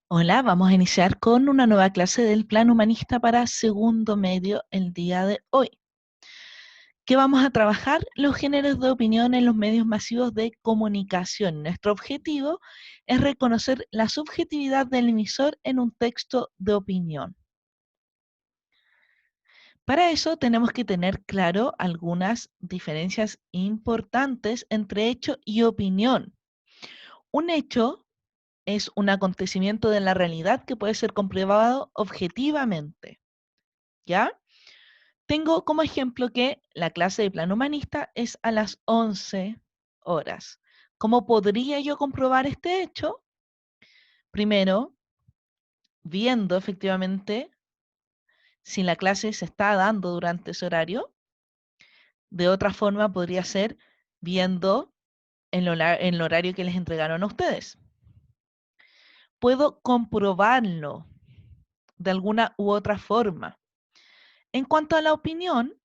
Hola, vamos a iniciar con una nueva clase del Plan Humanista para segundo medio el día de hoy. ¿Qué vamos a trabajar? Los géneros de opinión en los medios masivos de comunicación. Nuestro objetivo es reconocer la subjetividad del emisor en un texto de opinión. Para eso tenemos que tener claro algunas diferencias importantes entre hecho y opinión. Un hecho es un acontecimiento de la realidad que puede ser comprobado objetivamente, ¿ya? Tengo como ejemplo que la clase de Plan Humanista es a las 11 horas. ¿Cómo podría yo comprobar este hecho? Primero, viendo efectivamente si la clase se está dando durante ese horario. De otra forma, podría ser viendo el horario que les entregaron a ustedes. Puedo comprobarlo de alguna u otra forma. En cuanto a la opinión,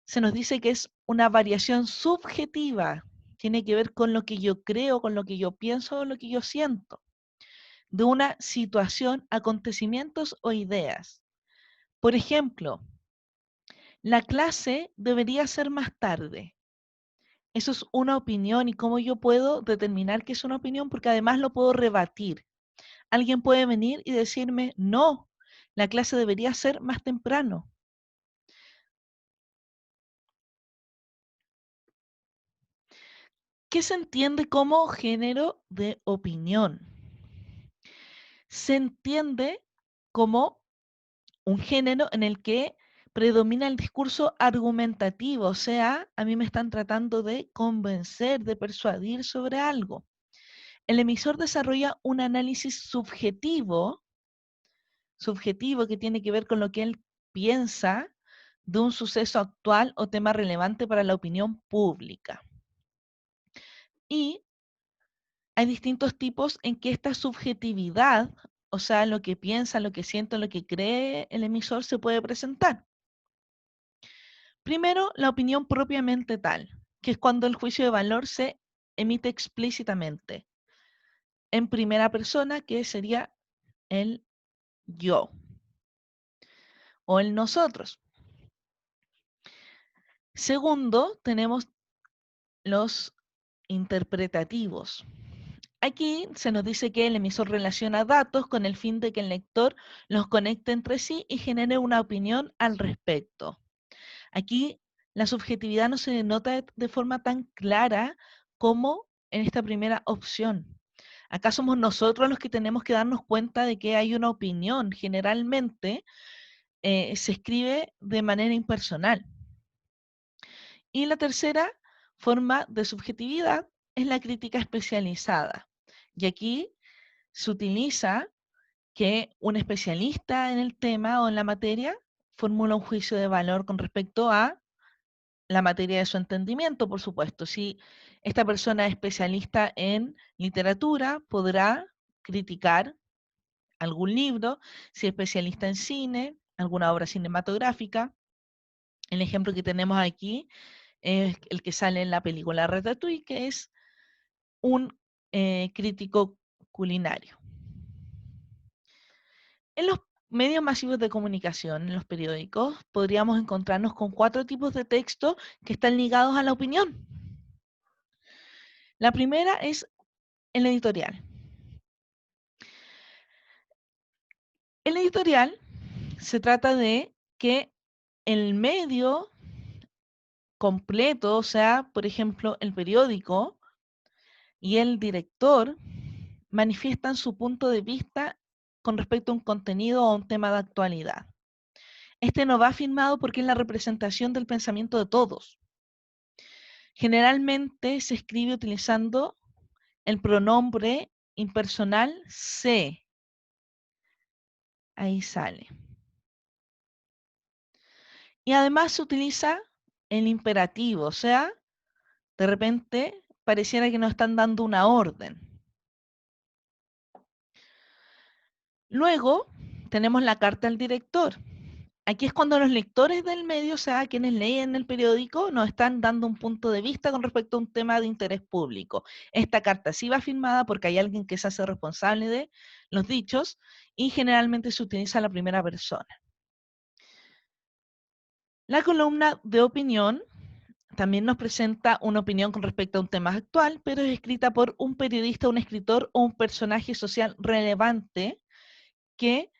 se nos dice que es una variación subjetiva. Tiene que ver con lo que yo creo, con lo que yo pienso, lo que yo siento, de una situación, acontecimientos o ideas. Por ejemplo, la clase debería ser más tarde. Eso es una opinión y cómo yo puedo determinar que es una opinión porque además lo puedo rebatir. Alguien puede venir y decirme, no, la clase debería ser más temprano. ¿Qué se entiende como género de opinión? Se entiende como un género en el que predomina el discurso argumentativo, o sea, a mí me están tratando de convencer, de persuadir sobre algo. El emisor desarrolla un análisis subjetivo que tiene que ver con lo que él piensa de un suceso actual o tema relevante para la opinión pública. Y hay distintos tipos en que esta subjetividad, o sea, lo que piensa, lo que siente, lo que cree el emisor, se puede presentar. Primero, la opinión propiamente tal, que es cuando el juicio de valor se emite explícitamente en primera persona, que sería el yo o el nosotros. Segundo, tenemos los interpretativos. Aquí se nos dice que el emisor relaciona datos con el fin de que el lector los conecte entre sí y genere una opinión al respecto. Aquí la subjetividad no se denota de forma tan clara como en esta primera opción. Acá somos nosotros los que tenemos que darnos cuenta de que hay una opinión. Generalmente se escribe de manera impersonal. Y la tercera forma de subjetividad es la crítica especializada. Y aquí se utiliza que un especialista en el tema o en la materia formula un juicio de valor con respecto a la materia de su entendimiento, por supuesto. Si esta persona es especialista en literatura, podrá criticar algún libro, si es especialista en cine, alguna obra cinematográfica. El ejemplo que tenemos aquí es el que sale en la película Ratatouille, que es un crítico culinario. En los medios masivos de comunicación, en los periódicos, podríamos encontrarnos con 4 tipos de texto que están ligados a la opinión. La primera es el editorial. El editorial se trata de que el medio completo, o sea, por ejemplo, el periódico y el director manifiestan su punto de vista con respecto a un contenido o a un tema de actualidad. Este no va firmado porque es la representación del pensamiento de todos. Generalmente se escribe utilizando el pronombre impersonal se. Ahí sale. Y además se utiliza el imperativo, o sea, de repente pareciera que nos están dando una orden. Luego tenemos la carta al director. Aquí es cuando los lectores del medio, o sea, quienes leen el periódico, nos están dando un punto de vista con respecto a un tema de interés público. Esta carta sí va firmada porque hay alguien que se hace responsable de los dichos y generalmente se utiliza la primera persona. La columna de opinión también nos presenta una opinión con respecto a un tema actual, pero es escrita por un periodista, un escritor o un personaje social relevante que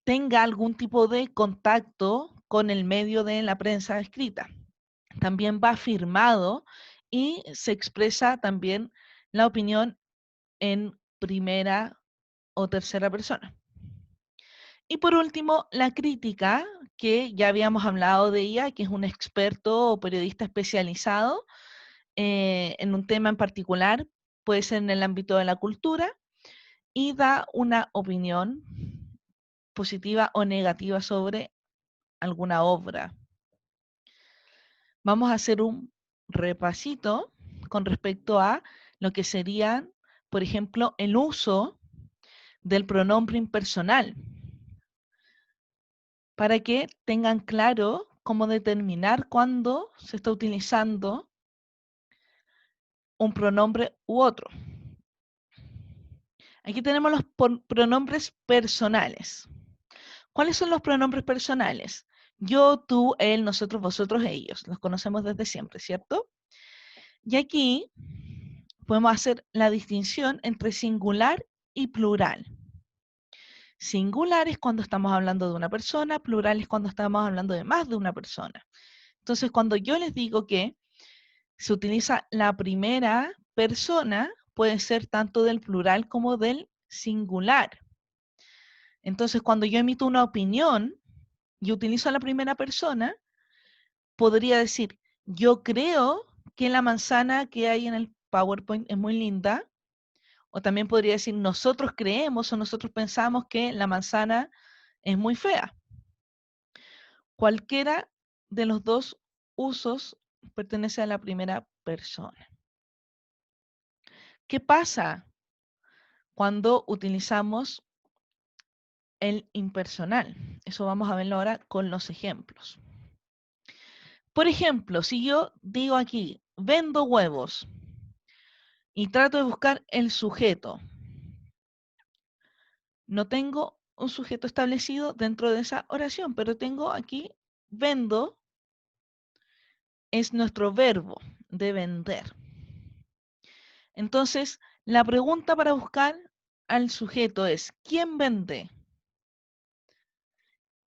tenga algún tipo de contacto con el medio de la prensa escrita. También va firmado y se expresa también la opinión en primera o tercera persona. Y por último, la crítica, que ya habíamos hablado de ella, que es un experto o periodista especializado en un tema en particular, puede ser en el ámbito de la cultura, y da una opinión positiva o negativa sobre alguna obra. Vamos a hacer un repasito con respecto a lo que serían, por ejemplo, el uso del pronombre impersonal, para que tengan claro cómo determinar cuándo se está utilizando un pronombre u otro. Aquí tenemos los pronombres personales. ¿Cuáles son los pronombres personales? Yo, tú, él, nosotros, vosotros, ellos. Los conocemos desde siempre, ¿cierto? Y aquí podemos hacer la distinción entre singular y plural. Singular es cuando estamos hablando de una persona, plural es cuando estamos hablando de más de una persona. Entonces, cuando yo les digo que se utiliza la primera persona, puede ser tanto del plural como del singular. Entonces, cuando yo emito una opinión y utilizo la primera persona, podría decir, yo creo que la manzana que hay en el PowerPoint es muy linda. O también podría decir, nosotros creemos o nosotros pensamos que la manzana es muy fea. Cualquiera de los dos usos pertenece a la primera persona. ¿Qué pasa cuando utilizamos el impersonal? Eso vamos a verlo ahora con los ejemplos. Por ejemplo, si yo digo aquí, vendo huevos y trato de buscar el sujeto, no tengo un sujeto establecido dentro de esa oración, pero tengo aquí vendo es nuestro verbo de vender. Entonces, la pregunta para buscar al sujeto es, ¿quién vende?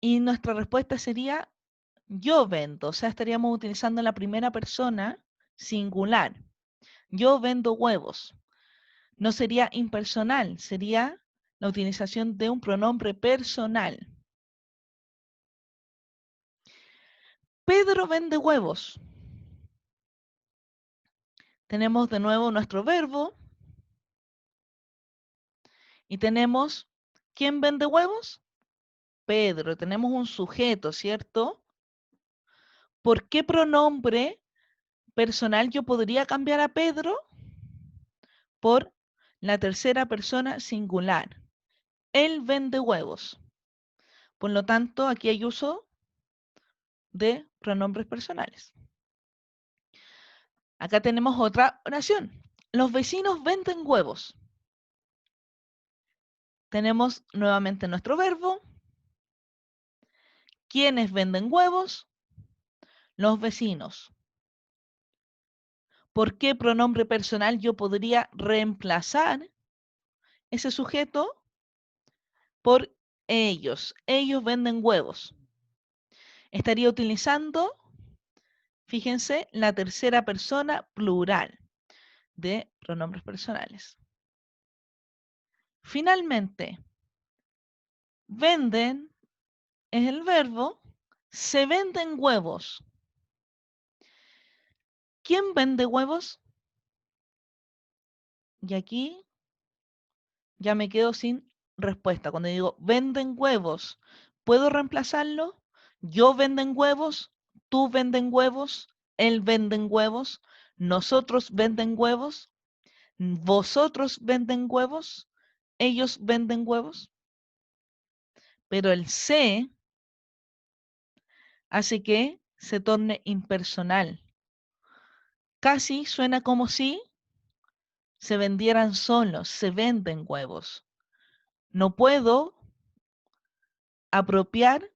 Y nuestra respuesta sería, yo vendo. O sea, estaríamos utilizando la primera persona singular. Yo vendo huevos. No sería impersonal, sería la utilización de un pronombre personal. Pedro vende huevos. Tenemos de nuevo nuestro verbo y tenemos, ¿quién vende huevos? Pedro. Tenemos un sujeto, ¿cierto? ¿Por qué pronombre personal yo podría cambiar a Pedro? Por la tercera persona singular. Él vende huevos. Por lo tanto, aquí hay uso de pronombres personales. Acá tenemos otra oración. Los vecinos venden huevos. Tenemos nuevamente nuestro verbo. ¿Quiénes venden huevos? Los vecinos. ¿Por qué pronombre personal yo podría reemplazar ese sujeto por ellos? Ellos venden huevos. Estaría utilizando, fíjense, la tercera persona plural de pronombres personales. Finalmente, venden es el verbo, se venden huevos. ¿Quién vende huevos? Y aquí ya me quedo sin respuesta. Cuando digo venden huevos, ¿puedo reemplazarlo? Yo venden huevos, tú venden huevos, él venden huevos, nosotros venden huevos, vosotros venden huevos, ellos venden huevos. pero el se hace que se torne impersonal. Casi suena como si se vendieran solos, se venden huevos. No puedo apropiar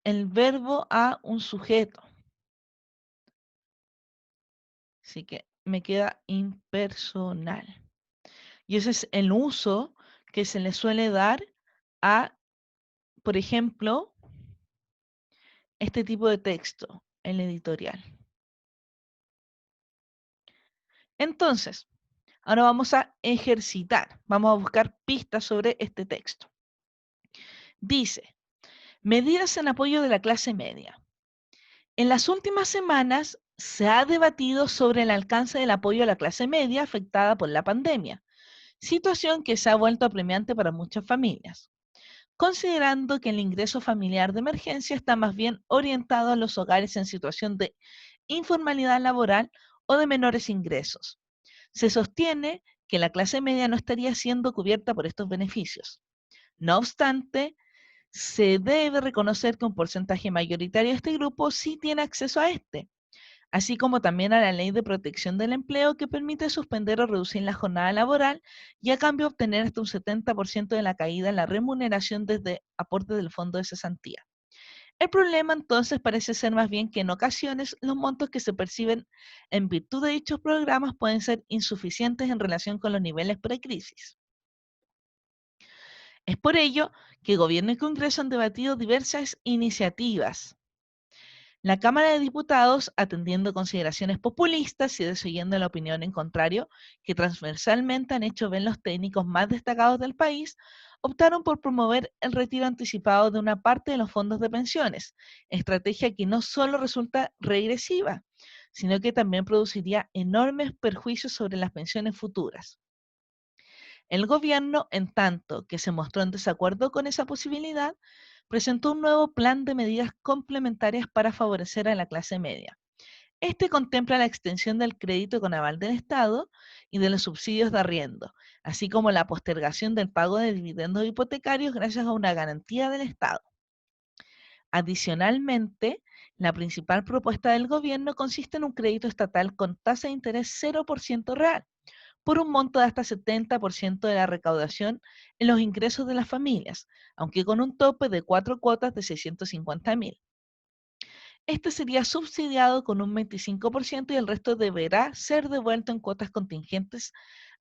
el verbo a un sujeto. Así que me queda impersonal. Y ese es el uso que se le suele dar a, por ejemplo, este tipo de texto en la editorial. Entonces, ahora vamos a ejercitar, vamos a buscar pistas sobre este texto. Dice, medidas en apoyo de la clase media. En las últimas semanas se ha debatido sobre el alcance del apoyo a la clase media afectada por la pandemia, situación que se ha vuelto apremiante para muchas familias, considerando que el ingreso familiar de emergencia está más bien orientado a los hogares en situación de informalidad laboral o de menores ingresos. Se sostiene que la clase media no estaría siendo cubierta por estos beneficios. No obstante, se debe reconocer que un porcentaje mayoritario de este grupo sí tiene acceso a este, así como también a la Ley de Protección del Empleo que permite suspender o reducir la jornada laboral y a cambio obtener hasta un 70% de la caída en la remuneración desde aporte del fondo de cesantía. El problema entonces parece ser más bien que en ocasiones los montos que se perciben en virtud de dichos programas pueden ser insuficientes en relación con los niveles precrisis. Es por ello que Gobierno y Congreso han debatido diversas iniciativas. La Cámara de Diputados, atendiendo consideraciones populistas y desoyendo la opinión en contrario, que transversalmente han hecho ver los técnicos más destacados del país, optaron por promover el retiro anticipado de una parte de los fondos de pensiones, estrategia que no solo resulta regresiva, sino que también produciría enormes perjuicios sobre las pensiones futuras. El gobierno, en tanto que se mostró en desacuerdo con esa posibilidad, presentó un nuevo plan de medidas complementarias para favorecer a la clase media. Este contempla la extensión del crédito con aval del Estado y de los subsidios de arriendo, así como la postergación del pago de dividendos hipotecarios gracias a una garantía del Estado. Adicionalmente, la principal propuesta del gobierno consiste en un crédito estatal con tasa de interés 0% real, por un monto de hasta 70% de la recaudación en los ingresos de las familias, aunque con un tope de 4 cuotas de 650.000. Este sería subsidiado con un 25% y el resto deberá ser devuelto en cuotas contingentes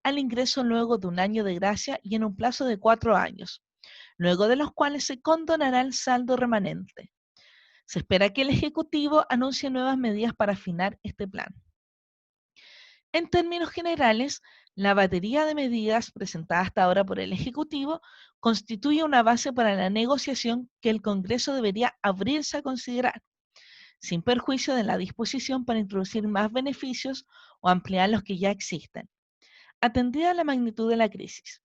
al ingreso luego de un año de gracia y en un plazo de 4 años, luego de los cuales se condonará el saldo remanente. Se espera que el Ejecutivo anuncie nuevas medidas para afinar este plan. En términos generales, la batería de medidas presentada hasta ahora por el Ejecutivo constituye una base para la negociación que el Congreso debería abrirse a considerar, sin perjuicio de la disposición para introducir más beneficios o ampliar los que ya existen. Atendida la magnitud de la crisis,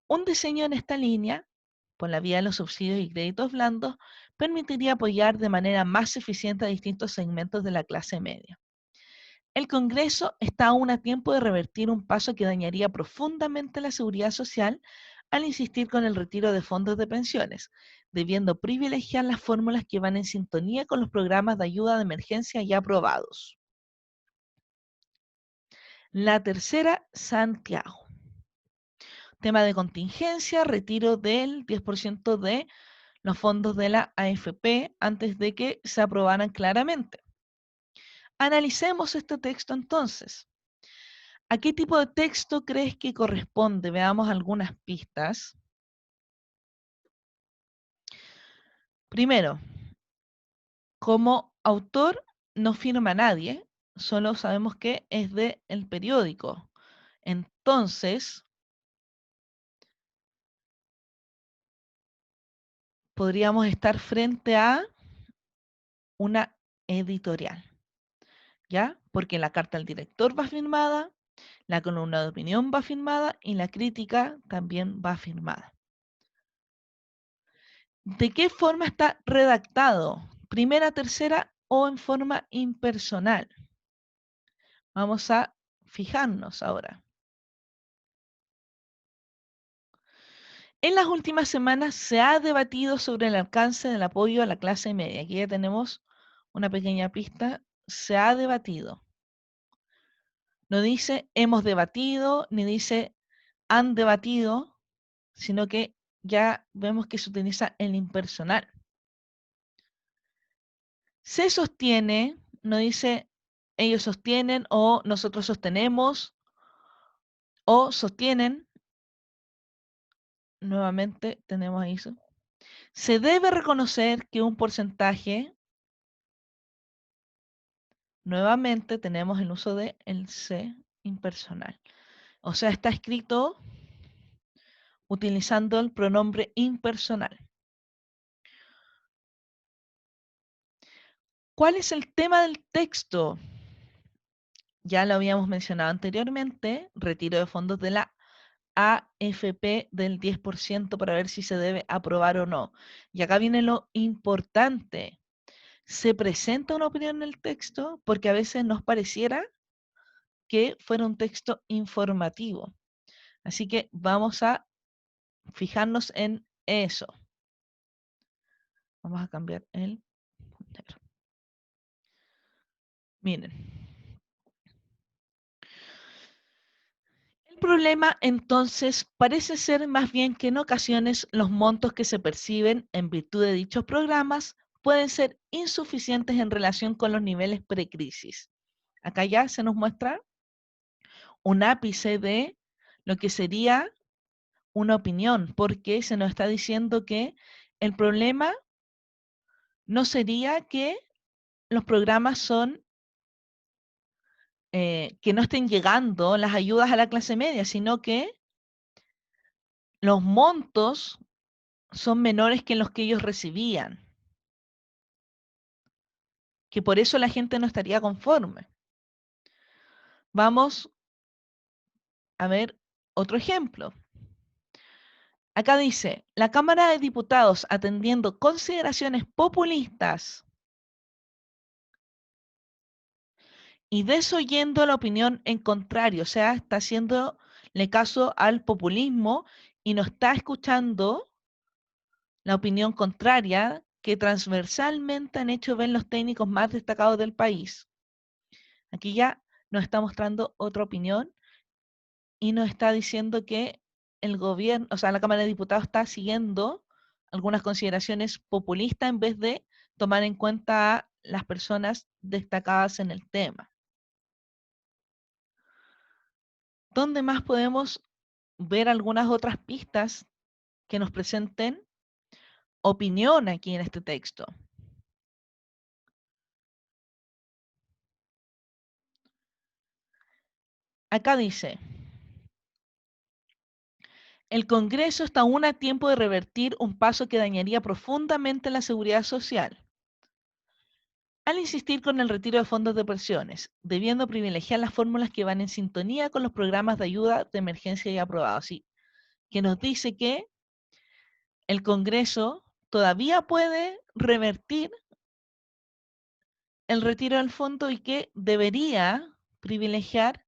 un diseño en esta línea, por la vía de los subsidios y créditos blandos, permitiría apoyar de manera más eficiente a distintos segmentos de la clase media. El Congreso está aún a tiempo de revertir un paso que dañaría profundamente la seguridad social al insistir con el retiro de fondos de pensiones, debiendo privilegiar las fórmulas que van en sintonía con los programas de ayuda de emergencia ya aprobados. La tercera, Santiago. Tema de contingencia, retiro del 10% de los fondos de la AFP antes de que se aprobaran claramente. Analicemos este texto entonces. ¿A qué tipo de texto crees que corresponde? Veamos algunas pistas. Primero, como autor no firma nadie, solo sabemos que es de el periódico. Entonces, podríamos estar frente a una editorial, ¿ya? Porque la carta al director va firmada, la columna de opinión va firmada y la crítica también va firmada. ¿De qué forma está redactado? ¿Primera, tercera o en forma impersonal? Vamos a fijarnos ahora. En las últimas semanas se ha debatido sobre el alcance del apoyo a la clase media. Aquí ya tenemos una pequeña pista. Se ha debatido. No dice hemos debatido, ni dice han debatido, sino que ya vemos que se utiliza el impersonal. Se sostiene, no dice ellos sostienen o nosotros sostenemos o sostienen. Nuevamente tenemos eso. Se debe reconocer que un porcentaje, nuevamente tenemos el uso de el se impersonal. O sea, está escrito utilizando el pronombre impersonal. ¿Cuál es el tema del texto? Ya lo habíamos mencionado anteriormente, retiro de fondos de la AFP del 10% para ver si se debe aprobar o no. Y acá viene lo importante. Se presenta una opinión en el texto porque a veces nos pareciera que fuera un texto informativo. Así que vamos a fijarnos en eso. Vamos a cambiar el puntero. Miren. El problema entonces parece ser más bien que en ocasiones los montos que se perciben en virtud de dichos programas pueden ser insuficientes en relación con los niveles precrisis. Acá ya se nos muestra un ápice de lo que sería una opinión, porque se nos está diciendo que el problema no sería que los programas son que no estén llegando las ayudas a la clase media, sino que los montos son menores que los que ellos recibían, que por eso la gente no estaría conforme. Vamos a ver otro ejemplo. Acá dice, la Cámara de Diputados, atendiendo consideraciones populistas y desoyendo la opinión en contrario, o sea, está haciéndole caso al populismo y no está escuchando la opinión contraria que transversalmente han hecho ver los técnicos más destacados del país. Aquí ya nos está mostrando otra opinión y nos está diciendo que el gobierno, o sea, la Cámara de Diputados está siguiendo algunas consideraciones populistas en vez de tomar en cuenta a las personas destacadas en el tema. ¿Dónde más podemos ver algunas otras pistas que nos presenten opinión aquí en este texto? Acá dice, el Congreso está aún a tiempo de revertir un paso que dañaría profundamente la seguridad social. Al insistir con el retiro de fondos de pensiones, debiendo privilegiar las fórmulas que van en sintonía con los programas de ayuda de emergencia ya aprobados. ¿Sí? Que nos dice que el Congreso todavía puede revertir el retiro del fondo y que debería privilegiar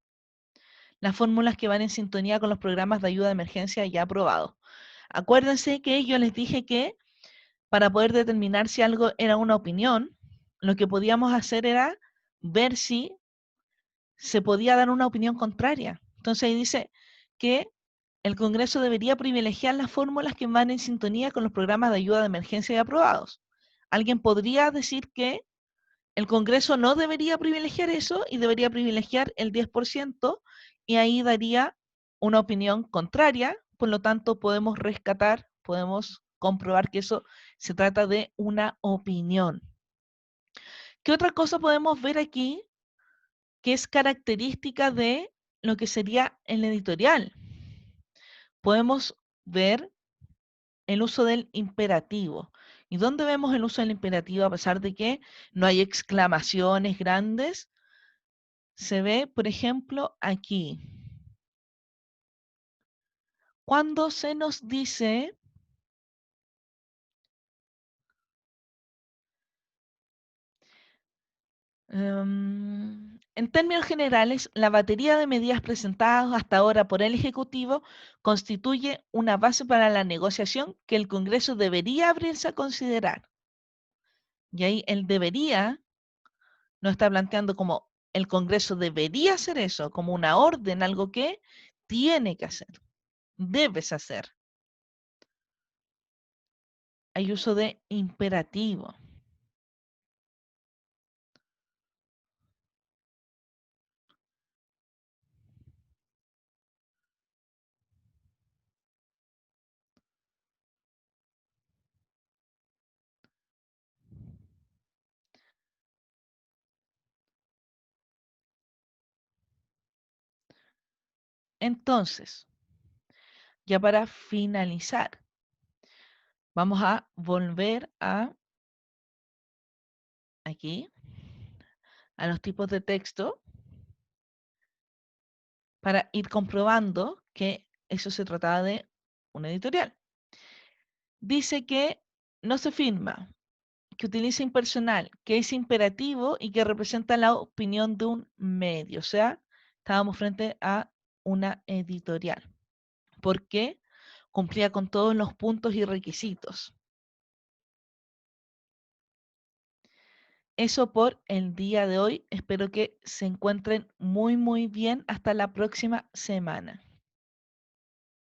las fórmulas que van en sintonía con los programas de ayuda de emergencia ya aprobados. Acuérdense que yo les dije que para poder determinar si algo era una opinión, lo que podíamos hacer era ver si se podía dar una opinión contraria. Entonces ahí dice que el Congreso debería privilegiar las fórmulas que van en sintonía con los programas de ayuda de emergencia y aprobados. Alguien podría decir que el Congreso no debería privilegiar eso y debería privilegiar el 10% y ahí daría una opinión contraria, por lo tanto podemos rescatar, podemos comprobar que eso se trata de una opinión. ¿Qué otra cosa podemos ver aquí que es característica de lo que sería el editorial? Podemos ver el uso del imperativo. ¿Y dónde vemos el uso del imperativo a pesar de que no hay exclamaciones grandes? Se ve, por ejemplo, aquí. Cuando se nos dice En términos generales, la batería de medidas presentadas hasta ahora por el Ejecutivo constituye una base para la negociación que el Congreso debería abrirse a considerar. Y ahí el debería no está planteando como el Congreso debería hacer eso, como una orden, algo que tiene que hacer, debes hacer. Hay uso de imperativo. Entonces, ya para finalizar, vamos a volver a aquí, a los tipos de texto, para ir comprobando que eso se trataba de un editorial. Dice que no se firma, que utiliza impersonal, que es imperativo y que representa la opinión de un medio. O sea, estábamos frente a una editorial. ¿Por qué? Cumplía con todos los puntos y requisitos. Eso por el día de hoy. Espero que se encuentren muy, muy bien. Hasta la próxima semana.